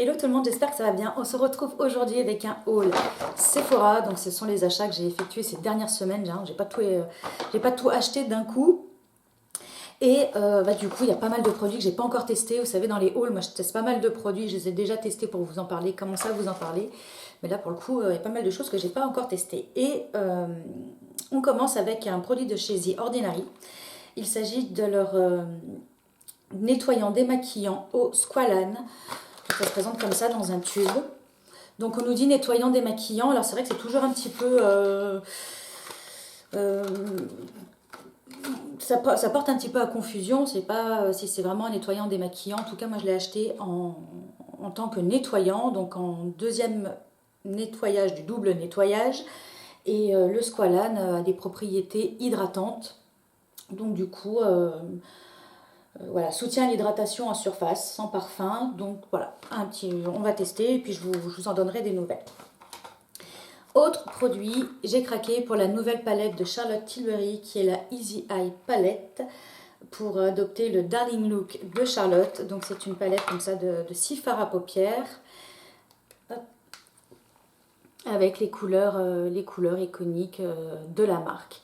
Hello tout le monde, j'espère que ça va bien. On se retrouve aujourd'hui avec un haul Sephora. Donc ce sont les achats que j'ai effectués ces dernières semaines. J'ai pas tout acheté d'un coup. Et du coup, il y a pas mal de produits que j'ai pas encore testés. Vous savez, dans les hauls, moi je teste pas mal de produits. Je les ai déjà testés pour vous en parler. Comment ça vous en parler? Mais là, pour le coup, il y a pas mal de choses que j'ai pas encore testées. Et on commence avec un produit de chez The Ordinary. Il s'agit de leur nettoyant démaquillant au squalane. Ça se présente comme ça dans un tube. Donc on nous dit nettoyant démaquillant. Alors c'est vrai que c'est toujours un petit peu... ça porte un petit peu à confusion. Je ne sais pas si c'est vraiment un nettoyant démaquillant. En tout cas, moi je l'ai acheté en tant que nettoyant. Donc en deuxième nettoyage du double nettoyage. Et le squalane a des propriétés hydratantes. Donc du coup... voilà, soutient l'hydratation en surface, sans parfum. Donc voilà, on va tester et puis je vous en donnerai des nouvelles. Autre produit, j'ai craqué pour la nouvelle palette de Charlotte Tilbury qui est la Easy Eye Palette pour adopter le Darling Look de Charlotte. Donc c'est une palette comme ça de 6 fards à paupières avec les couleurs iconiques de la marque.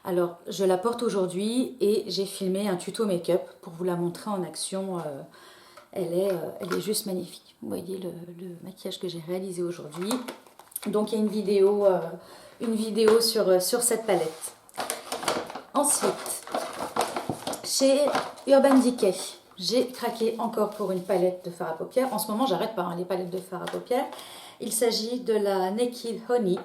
Alors, je la porte aujourd'hui et j'ai filmé un tuto make-up pour vous la montrer en action. Elle est juste magnifique. Vous voyez le maquillage que j'ai réalisé aujourd'hui. Donc, il y a une vidéo sur cette palette. Ensuite, chez Urban Decay, j'ai craqué encore pour une palette de fard à paupières. En ce moment, j'arrête pas les palettes de fard à paupières. Il s'agit de la Naked Honey.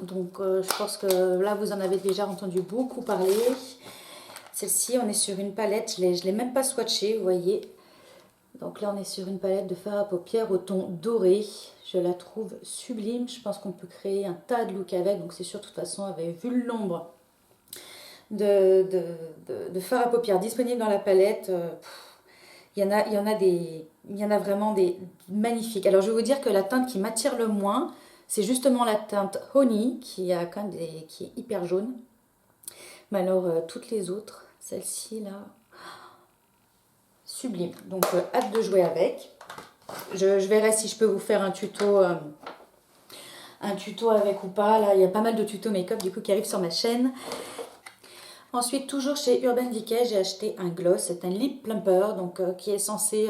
Donc je pense que là vous en avez déjà entendu beaucoup parler. Celle-ci, on est sur une palette, je l'ai même pas swatchée, vous voyez. Donc là on est sur une palette de fard à paupières au ton doré. Je la trouve sublime, je pense qu'on peut créer un tas de looks avec. Donc c'est sûr, de toute façon, avait vu le nombre de fard à paupières disponibles dans la palette. Il y en a vraiment des magnifiques. Alors je vais vous dire que la teinte qui m'attire le moins, c'est justement la teinte Honey qui est hyper jaune. Mais alors toutes les autres, celle-ci là, sublime. Donc hâte de jouer avec. Je verrai si je peux vous faire un tuto avec ou pas. Là, il y a pas mal de tutos make-up du coup qui arrivent sur ma chaîne. Ensuite, toujours chez Urban Decay, j'ai acheté un gloss. C'est un lip plumper donc, qui est censé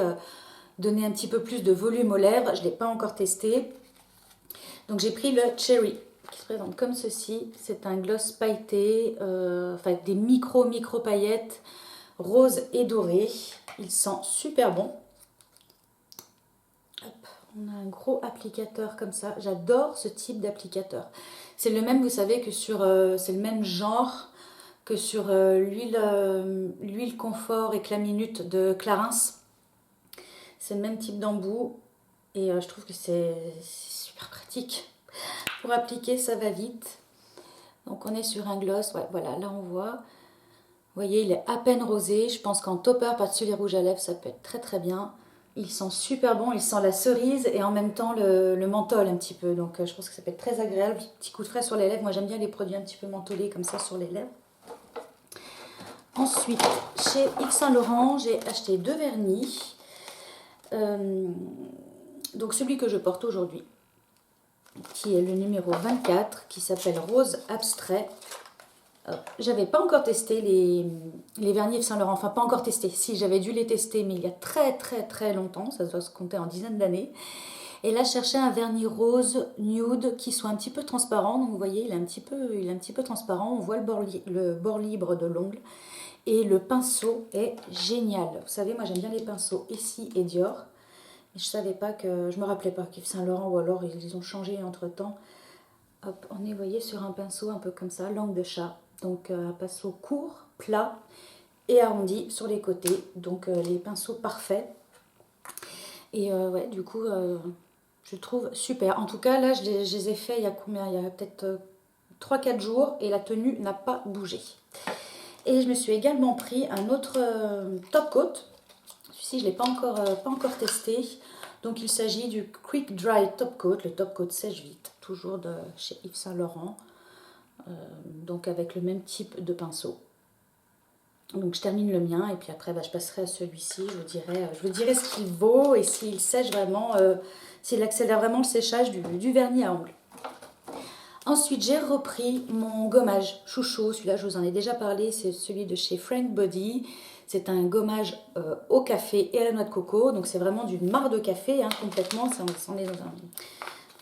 donner un petit peu plus de volume aux lèvres. Je ne l'ai pas encore testé. Donc j'ai pris le Cherry qui se présente comme ceci. C'est un gloss pailleté, avec des micro paillettes roses et dorées. Il sent super bon. Hop, on a un gros applicateur comme ça. J'adore ce type d'applicateur. C'est le même, vous savez, que c'est le même genre que sur l'huile confort Éclat Minute de Clarins. C'est le même type d'embout et je trouve que c'est super pratique. Pour appliquer, ça va vite. Donc on est sur un gloss, ouais, voilà, là on voit. Vous voyez, il est à peine rosé. Je pense qu'en topper par-dessus les rouges à lèvres, ça peut être très très bien. Il sent super bon, il sent la cerise et en même temps le menthol un petit peu. Donc je pense que ça peut être très agréable. Petit coup de frais sur les lèvres. Moi j'aime bien les produits un petit peu mentholés comme ça sur les lèvres. Ensuite, chez Yves Saint Laurent, j'ai acheté 2 vernis. Donc celui que je porte aujourd'hui, qui est le numéro 24, qui s'appelle Rose Abstrait. J'avais pas encore testé les vernis Yves Saint Laurent, enfin pas encore testé, si j'avais dû les tester, mais il y a très très très longtemps, ça doit se compter en dizaines d'années. Et là, je cherchais un vernis rose nude qui soit un petit peu transparent. Donc vous voyez, il est un petit peu transparent, on voit le bord libre de l'ongle. Et le pinceau est génial. Vous savez, moi j'aime bien les pinceaux Essie et Dior. Et je me rappelais pas qu'Yves Saint Laurent ou alors ils ont changé entre temps. Hop, on est, vous voyez, sur un pinceau un peu comme ça, langue de chat. Donc un pinceau court, plat et arrondi sur les côtés. Donc les pinceaux parfaits. Et ouais, du coup, je trouve super. En tout cas, là, je les ai faits il y a combien? Il y a peut-être 3-4 jours et la tenue n'a pas bougé. Et je me suis également pris un autre top coat. Celui-ci, je ne l'ai pas encore testé. Donc, il s'agit du Quick Dry Top Coat. Le top coat sèche vite, toujours de chez Yves Saint Laurent. Donc, avec le même type de pinceau. Donc je termine le mien et puis après je passerai à celui-ci. Je vous dirai ce qu'il vaut et s'il sèche vraiment, s'il accélère vraiment le séchage du vernis à ongles. Ensuite, j'ai repris mon gommage chouchou. Celui-là, je vous en ai déjà parlé. C'est celui de chez Frank Body. C'est un gommage au café et à la noix de coco. Donc, c'est vraiment d'une marque de café, hein, complètement. Ça, on est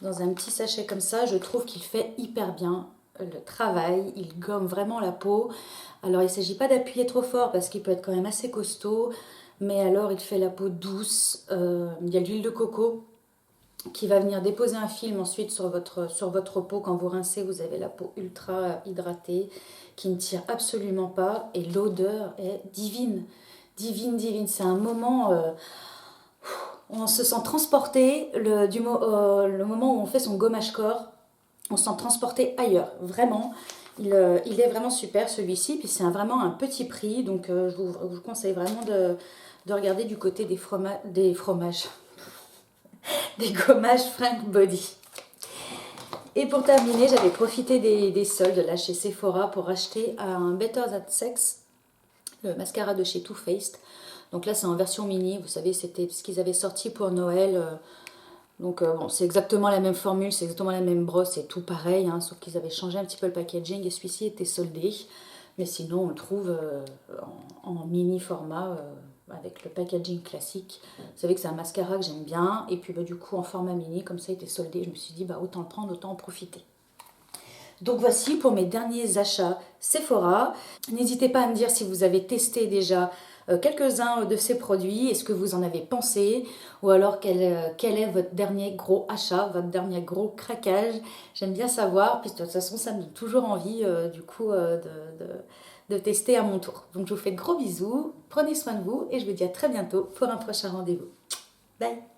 dans un petit sachet comme ça. Je trouve qu'il fait hyper bien le travail. Il gomme vraiment la peau. Alors, il ne s'agit pas d'appuyer trop fort parce qu'il peut être quand même assez costaud. Mais alors, il fait la peau douce. Il y a l'huile de coco qui va venir déposer un film ensuite sur votre peau. Quand vous rincez, vous avez la peau ultra hydratée, qui ne tire absolument pas. Et l'odeur est divine. Divine, divine. C'est un moment... on se sent transporté, le moment où on fait son gommage corps, on se sent transporté ailleurs. Vraiment, il est vraiment super celui-ci. Puis c'est vraiment un petit prix. Donc je vous conseille vraiment de regarder du côté des fromages. Des gommages Frank Body. Et pour terminer, j'avais profité des soldes là chez Sephora pour acheter un Better Than Sex, le mascara de chez Too Faced. Donc là, c'est en version mini. Vous savez, c'était ce qu'ils avaient sorti pour Noël. Donc bon, c'est exactement la même formule, c'est exactement la même brosse, c'est tout pareil, hein, sauf qu'ils avaient changé un petit peu le packaging et celui-ci était soldé. Mais sinon, on le trouve en mini format avec le packaging classique. Vous savez que c'est un mascara que j'aime bien. Et puis du coup, en format mini, comme ça, il était soldé. Je me suis dit, autant le prendre, autant en profiter. Donc voici pour mes derniers achats Sephora. N'hésitez pas à me dire si vous avez testé déjà quelques-uns de ces produits et ce que vous en avez pensé, ou alors quel est votre dernier gros achat, votre dernier gros craquage. J'aime bien savoir, puis de toute façon ça me donne toujours envie de tester à mon tour. Donc je vous fais de gros bisous, prenez soin de vous et je vous dis à très bientôt pour un prochain rendez-vous. Bye!